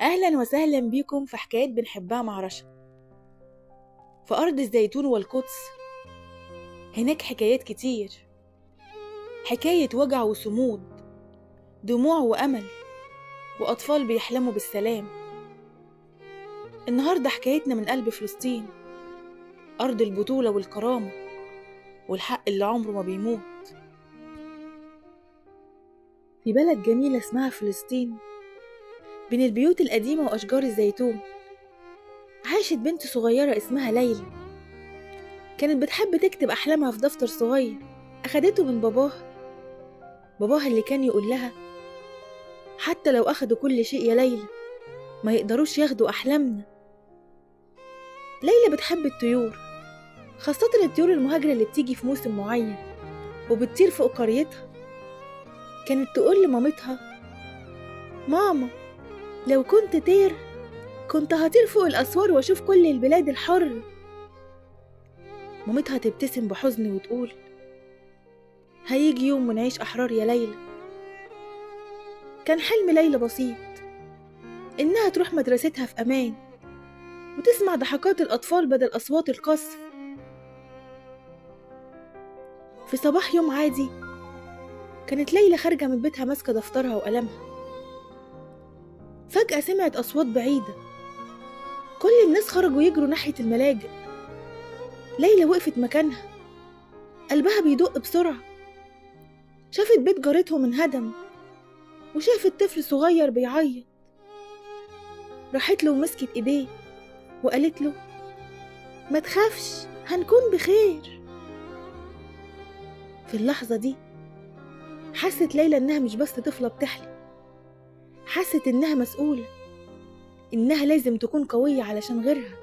أهلا وسهلا بيكم في حكايات بنحبها مع رشا. في أرض الزيتون والقدس هناك حكايات كتير، حكاية وجع وصمود، دموع وأمل، وأطفال بيحلموا بالسلام. النهاردة حكايتنا من قلب فلسطين، أرض البطولة والكرامة والحق اللي عمره ما بيموت. في بلد جميلة اسمها فلسطين، بين البيوت القديمة وأشجار الزيتون عاشت بنت صغيرة اسمها ليلى. كانت بتحب تكتب أحلامها في دفتر صغير أخدته من باباها اللي كان يقول لها: حتى لو أخدوا كل شيء يا ليلى ما يقدروش ياخدوا أحلامنا. ليلى بتحب الطيور، خاصة الطيور المهاجرة اللي بتيجي في موسم معين وبتطير فوق قريتها. كانت تقول لمامتها: ماما، لو كنت طير كنت هطير فوق الأسوار وأشوف كل البلاد الحرة. مامتها تبتسم بحزن وتقول: هيجي يوم ونعيش أحرار يا ليلى. كان حلم ليلى بسيط، إنها تروح مدرستها في أمان وتسمع ضحكات الأطفال بدل أصوات القصف. في صباح يوم عادي كانت ليلى خارجة من بيتها ماسكة دفترها وقلمها. فجأة سمعت أصوات بعيدة، كل الناس خرجوا يجروا ناحية الملاجئ. ليلى وقفت مكانها، قلبها بيدق بسرعة. شافت بيت جارتهم انهدم، وشافت طفل صغير بيعيط. راحت له ومسكت ايديه وقالت له: ما تخافش، هنكون بخير. في اللحظة دي حست ليلى إنها مش بس طفلة بتحلم، حست إنها مسؤولة، إنها لازم تكون قوية علشان غيرها.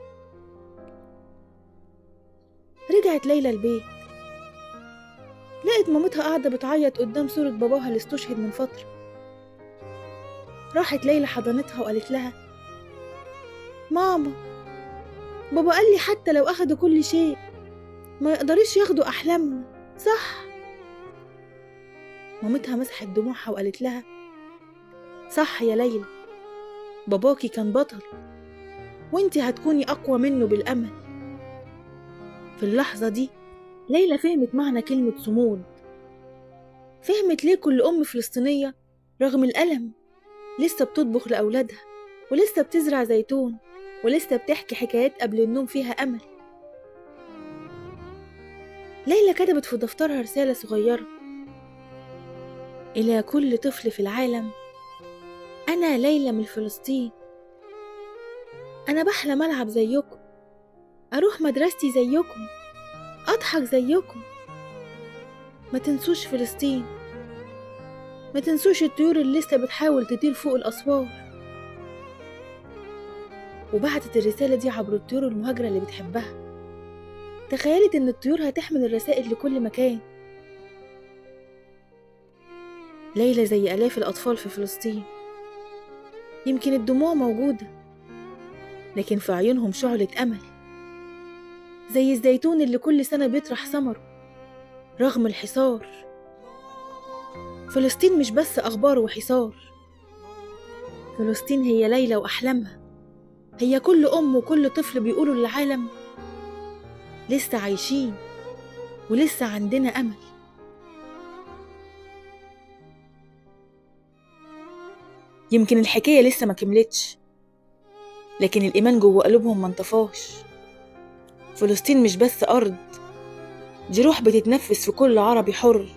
رجعت ليلى البيت، لقت مامتها قاعدة بتعيط قدام صورة باباها اللي استشهد من فترة. راحت ليلى حضنتها وقالت لها: ماما، بابا قال لي حتى لو أخدوا كل شيء ما يقدرش ياخدوا أحلامنا، صح؟ مامتها مسحت دموعها وقالت لها: صح يا ليلى، باباكي كان بطل وانتي هتكوني أقوى منه بالأمل. في اللحظة دي ليلى فهمت معنى كلمة صمود، فهمت ليه كل أم فلسطينية رغم الألم لسه بتطبخ لأولادها، ولسه بتزرع زيتون، ولسه بتحكي حكايات قبل النوم فيها أمل. ليلى كتبت في دفترها رسالة صغيرة: إلى كل طفل في العالم، أنا ليلى من فلسطين. أنا بحلم ألعب زيكم، أروح مدرستي زيكم، أضحك زيكم. ما تنسوش فلسطين، ما تنسوش الطيور اللي لسه بتحاول تطير فوق الأسوار. وبعتت الرسالة دي عبر الطيور المهاجرة اللي بتحبها. تخيلت إن الطيور هتحمل الرسائل لكل مكان. ليلى زي آلاف الأطفال في فلسطين، يمكن الدموع موجودة لكن في عيونهم شعلة أمل، زي الزيتون اللي كل سنة بيطرح ثمره رغم الحصار. فلسطين مش بس أخبار وحصار، فلسطين هي ليلى وأحلامها، هي كل أم وكل طفل بيقولوا للعالم: لسه عايشين ولسه عندنا أمل. يمكن الحكاية لسه ما كملتش، لكن الإيمان جوه قلوبهم ما انطفاش. فلسطين مش بس أرض، دي روح بتتنفس في كل عربي حر.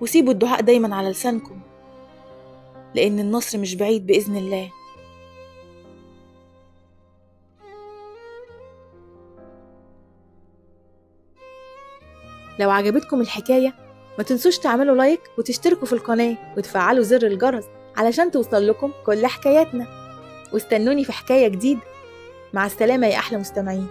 وسيبوا الدعاء دايما على لسانكم، لأن النصر مش بعيد بإذن الله. لو عجبتكم الحكاية ما تنسوش تعملوا لايك وتشتركوا في القناة وتفعلوا زر الجرس علشان توصل لكم كل حكاياتنا. واستنوني في حكاية جديدة. مع السلامة يا أحلى مستمعين.